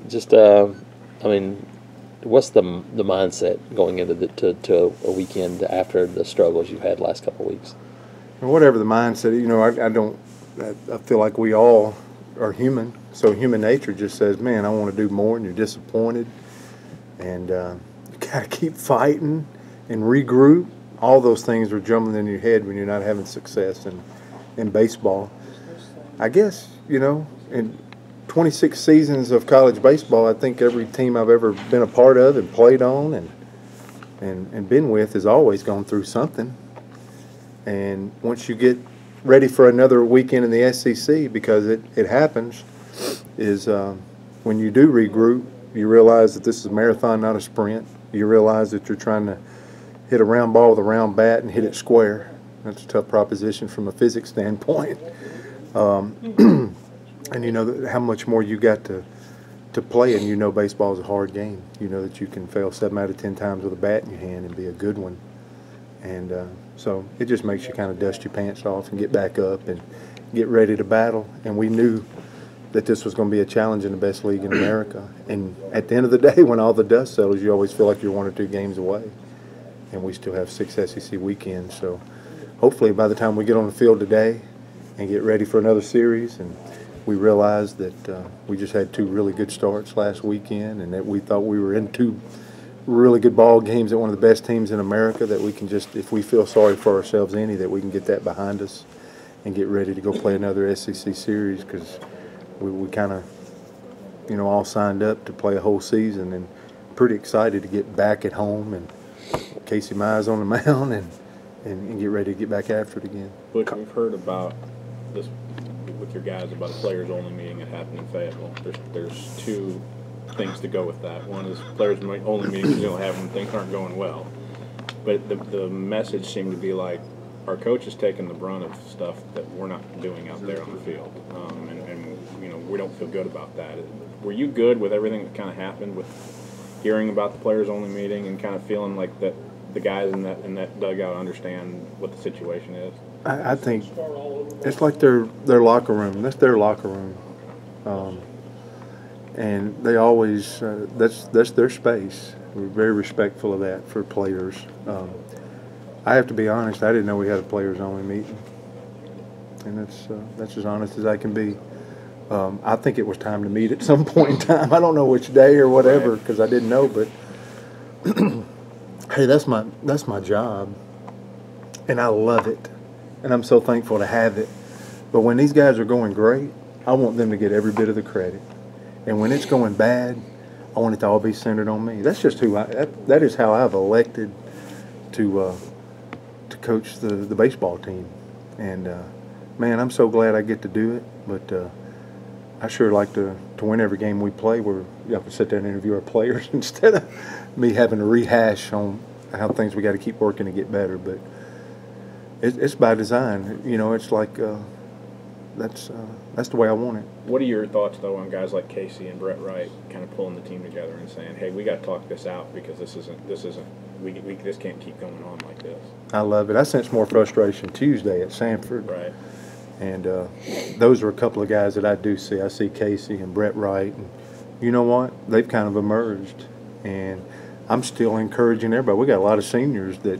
Just, I mean, what's the mindset going into to a weekend after the struggles you've had last couple of weeks? And whatever the mindset, I feel like we all are human. So human nature just says, man, I want to do more, and you're disappointed. And you got to keep fighting and regroup. All those things are jumbling in your head when you're not having success in baseball. I guess, in 26 seasons of college baseball, I think every team I've ever been a part of and played on and been with has always gone through something. And once you get ready for another weekend in the SEC, because it happens, is when you do regroup, you realize that this is a marathon, not a sprint. You realize that you're trying to hit a round ball with a round bat and hit it square. That's a tough proposition from a physics standpoint. And you know how much more you got to play, and baseball is a hard game. You know that you can fail 7 out of 10 times with a bat in your hand and be a good one. And so it just makes you kind of dust your pants off and get back up and get ready to battle. And we knew that this was going to be a challenge in the best league in America. And at the end of the day, when all the dust settles, you always feel like you're 1 or 2 games away. And we still have 6 SEC weekends. So hopefully by the time we get on the field today and get ready for another series, and we realize that we just had 2 really good starts last weekend, and that we thought we were in 2 really good ball games at one of the best teams in America, that we can just, if we feel sorry for ourselves any, that we can get that behind us and get ready to go play another SEC series, because we kind of, all signed up to play a whole season, and pretty excited to get back at home and Casey Mize on the mound and get ready to get back after it again. But we've heard about this with your guys about a players-only meeting that happened in Fayetteville. There's 2 things to go with that. One is players-only meetings you don't have when things aren't going well. But the message seemed to be like our coach is taking the brunt of stuff that we're not doing out there on the field, and we don't feel good about that. Were you good with everything that kind of happened with hearing about the players-only meeting and kind of feeling like that the guys in that dugout understand what the situation is? I think it's like their locker room. That's their locker room, and they always that's their space. We're very respectful of that for players. I have to be honest. I didn't know we had a players-only meeting, and that's as honest as I can be. I think it was time to meet at some point in time. I don't know which day or whatever, because I didn't know. But hey, that's my job, and I love it, and I'm so thankful to have it. But when these guys are going great, I want them to get every bit of the credit, and when it's going bad, I want it to all be centered on me. That's just that is how I've elected to coach the baseball team, and man, I'm so glad I get to do it. But I sure like to win every game we play, where you have to sit there and interview our players instead of me having to rehash on how things we got to keep working to get better. But it's by design. It's like that's the way I want it. What are your thoughts, though, on guys like Casey and Brett Wright kind of pulling the team together and saying, hey, we got to talk this out, because this can't keep going on like this? I love it. I sense more frustration Tuesday at Sanford. Right. And those are a couple of guys that I do see. I see Casey and Brett Wright. And you know what? They've kind of emerged. And I'm still encouraging everybody. We got a lot of seniors that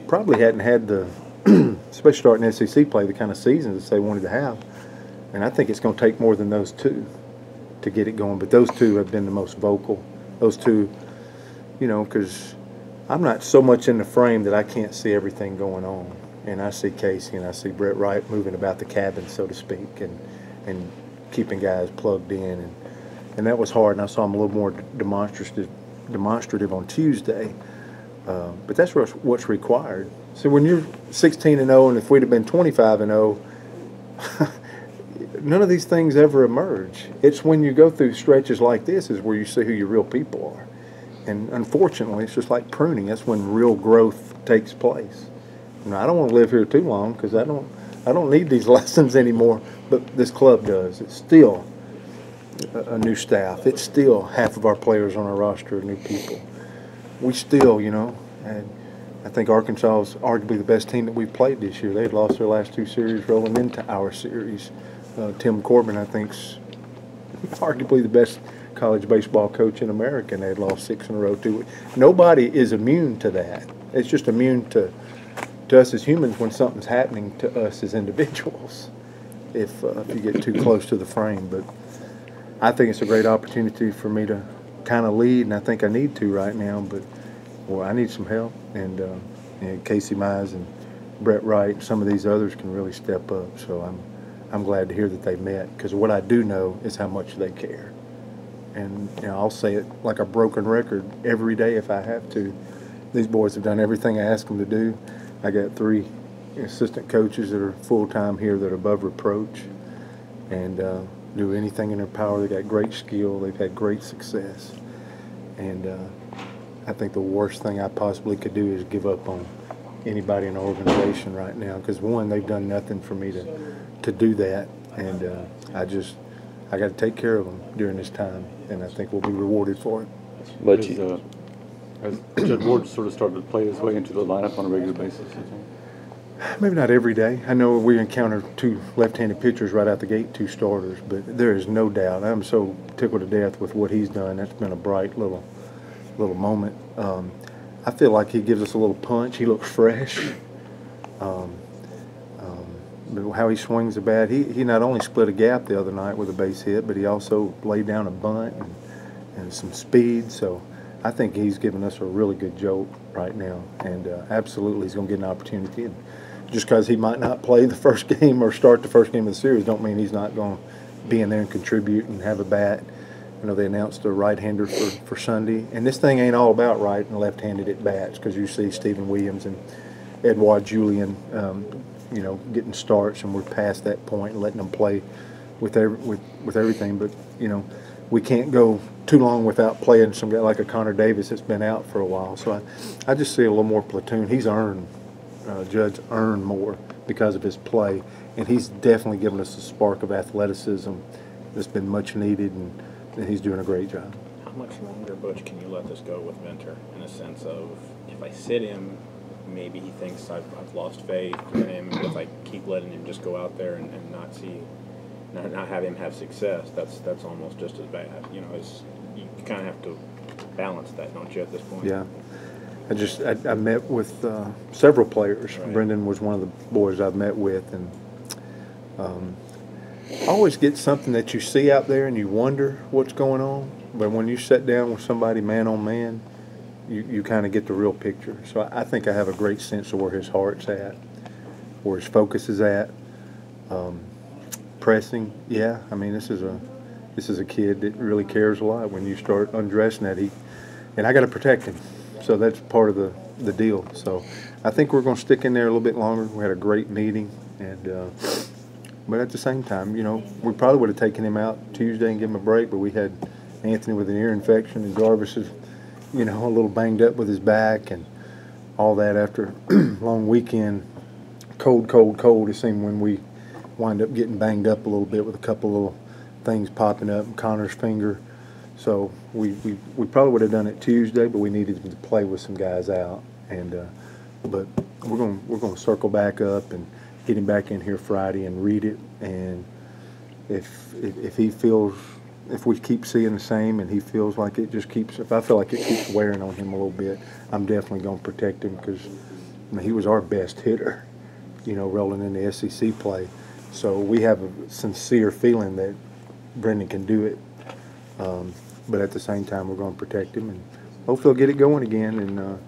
probably hadn't had the, especially starting SEC play, the kind of seasons that they wanted to have. And I think it's going to take more than those 2 to get it going. But those 2 have been the most vocal. Those 2, because I'm not so much in the frame that I can't see everything going on. And I see Casey and I see Brett Wright moving about the cabin, so to speak, and keeping guys plugged in. And that was hard, and I saw them a little more demonstrative on Tuesday. But that's what's required. So when you're 16-0, and if we'd have been 25-0, none of these things ever emerge. It's when you go through stretches like this is where you see who your real people are. And unfortunately, it's just like pruning. That's when real growth takes place. I don't want to live here too long, because I don't need these lessons anymore. But this club does. It's still a new staff. It's still half of our players on our roster are new people. We still, and I think Arkansas is arguably the best team that we've played this year. They'd lost their last 2 series rolling into our series. Tim Corbin, I think, is arguably the best college baseball coach in America, and they had lost 6 in a row too. Nobody is immune to that. It's just immune to us as humans when something's happening to us as individuals. If you get too close to the frame, but I think it's a great opportunity for me to kind of lead, and I think I need to right now. But well, I need some help, and Casey Mize and Brett Wright, and some of these others can really step up. So I'm glad to hear that they met, because what I do know is how much they care. And I'll say it like a broken record every day if I have to. These boys have done everything I asked them to do. I got 3 assistant coaches that are full-time here that are above reproach and do anything in their power. They got great skill. They've had great success. And I think the worst thing I possibly could do is give up on anybody in the organization right now, because one, they've done nothing for me to do that, and I got to take care of them during this time, and I think we'll be rewarded for it. But Has Judd Ward sort of started to play his way into the lineup on a regular basis, you think? Maybe not every day. I know we encounter 2 left-handed pitchers right out the gate, 2 starters, but there is no doubt. I'm so tickled to death with what he's done. That's been a bright little moment. I feel like he gives us a little punch. He looks fresh. But how he swings the bat, he not only split a gap the other night with a base hit, but he also laid down a bunt and some speed. So I think he's given us a really good jolt right now, and absolutely he's going to get an opportunity. And just because he might not play the first game or start the first game of the series don't mean he's not going to be in there and contribute and have a bat. You know, they announced a right-hander for Sunday, and this thing ain't all about right and left-handed at bats, because you see Stephen Williams and Edouard Julien, getting starts, and we're past that point and letting them play with everything. But we can't go too long without playing some guy like a Connor Davis that's been out for a while. So I just see a little more platoon. He's earned, Judd's earned more because of his play, and he's definitely given us a spark of athleticism that's been much needed, and he's doing a great job. How much longer, Butch, can you let this go with Venter, in a sense of, if I sit him, maybe he thinks I've lost faith in him. If I keep letting him just go out there and not have him have success, that's almost just as bad. You kind of have to balance that, don't you, at this point? Yeah. I met with several players. Right. Brendan was one of the boys I've met with, and I always get something that you see out there and you wonder what's going on. But when you sit down with somebody man on man, you kind of get the real picture. So I think I have a great sense of where his heart's at, where his focus is at. Pressing, yeah. I mean, this is a kid that really cares a lot. When you start undressing that, and I got to protect him. So that's part of the deal. So I think we're going to stick in there a little bit longer. We had a great meeting, and but at the same time, we probably would have taken him out Tuesday and given him a break, but we had Anthony with an ear infection, and Jarvis is, a little banged up with his back and all that after a long weekend. Cold. It seemed when we wind up getting banged up a little bit with a couple little things popping up in Connor's finger. So we probably would have done it Tuesday, but we needed him to play with some guys out. And but we're going to circle back up and get him back in here Friday and read it. And if he feels, if we keep seeing the same and he feels like it just keeps, if I feel like it keeps wearing on him a little bit, I'm definitely going to protect him, because he was our best hitter, rolling in the SEC play. So we have a sincere feeling that Brendan can do it. But at the same time, we're going to protect him, and hopefully he'll get it going again. And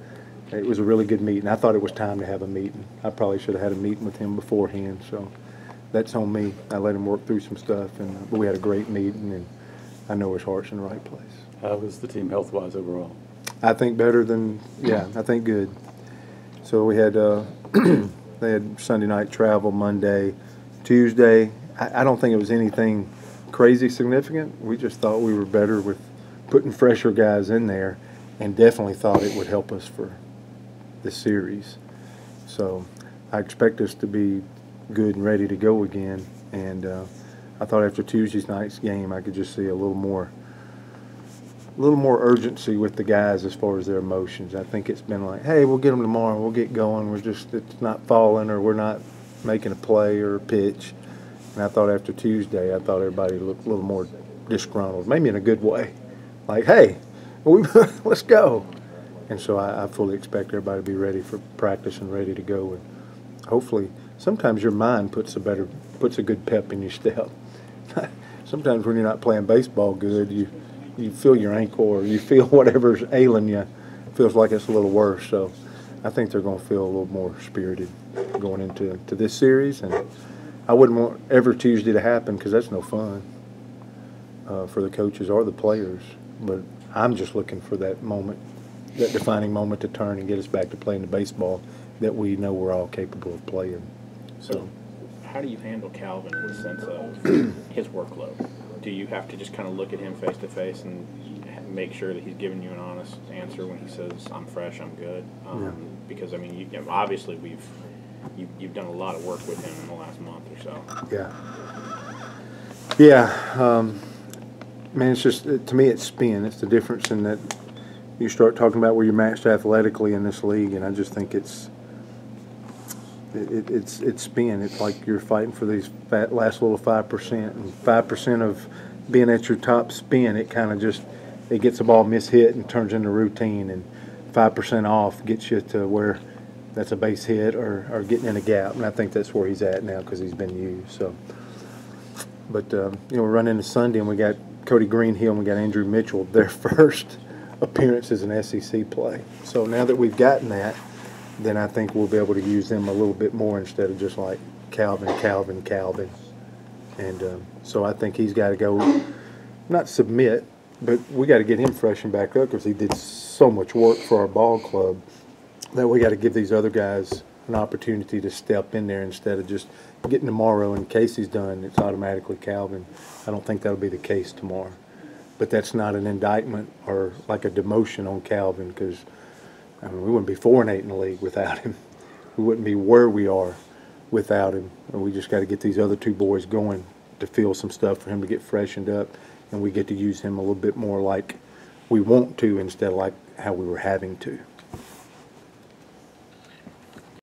it was a really good meeting. I thought it was time to have a meeting. I probably should have had a meeting with him beforehand. So that's on me. I let him work through some stuff, but we had a great meeting, and I know his heart's in the right place. How is the team health-wise overall? I think better than, I think good. So we had they had Sunday night travel Monday, Tuesday. I don't think it was anything crazy significant. We just thought we were better with putting fresher guys in there, and definitely thought it would help us for the series. So I expect us to be good and ready to go again. And I thought after Tuesday night's game, I could just see a little more urgency with the guys as far as their emotions. I think it's been like, hey, we'll get them tomorrow, we'll get going. It's not falling, or we're not making a play or a pitch. And I thought after Tuesday, everybody looked a little more disgruntled, maybe in a good way. Like, hey, let's go. And so I fully expect everybody to be ready for practice and ready to go. And hopefully, sometimes your mind puts a good pep in your step. Sometimes when you're not playing baseball good, you feel your ankle or you feel whatever's ailing you feels like it's a little worse. So I think they're going to feel a little more spirited going into this series. And I wouldn't want every Tuesday to happen because that's no fun for the coaches or the players. But I'm just looking for that moment, that defining moment to turn and get us back to playing the baseball that we know we're all capable of playing. So how do you handle Calvin in the sense of his workload? Do you have to just kind of look at him face to face and make sure that he's giving you an honest answer when he says, I'm fresh, I'm good? Because, I mean, obviously you've done a lot of work with him in the last month or so. Yeah. Man, it's just, to me, it's spin. It's the difference in that you start talking about where you're matched athletically in this league, and I just think it's spin. It's like you're fighting for these last little 5%, and 5% of being at your top spin, it kind of just, it gets the ball mishit and turns into routine, and 5% off gets you to where that's a base hit or getting in a gap, and I think that's where he's at now because he's been used. So, but we're running into Sunday, and we got Cody Greenhill and we got Andrew Mitchell, their first appearance as an SEC play. So now that we've gotten that, then I think we'll be able to use them a little bit more instead of just like Calvin. And so I think he's got to go, not submit, but we got to get him freshened back up because he did so much work for our ball club that we got to give these other guys an opportunity to step in there instead of just getting tomorrow and Casey's done, it's automatically Calvin. I don't think that'll be the case tomorrow. But that's not an indictment or like a demotion on Calvin because I mean, we wouldn't be 4-8 in the league without him. We wouldn't be where we are without him. And we just got to get these other two boys going to feel some stuff for him to get freshened up, and we get to use him a little bit more like we want to instead of like how we were having to.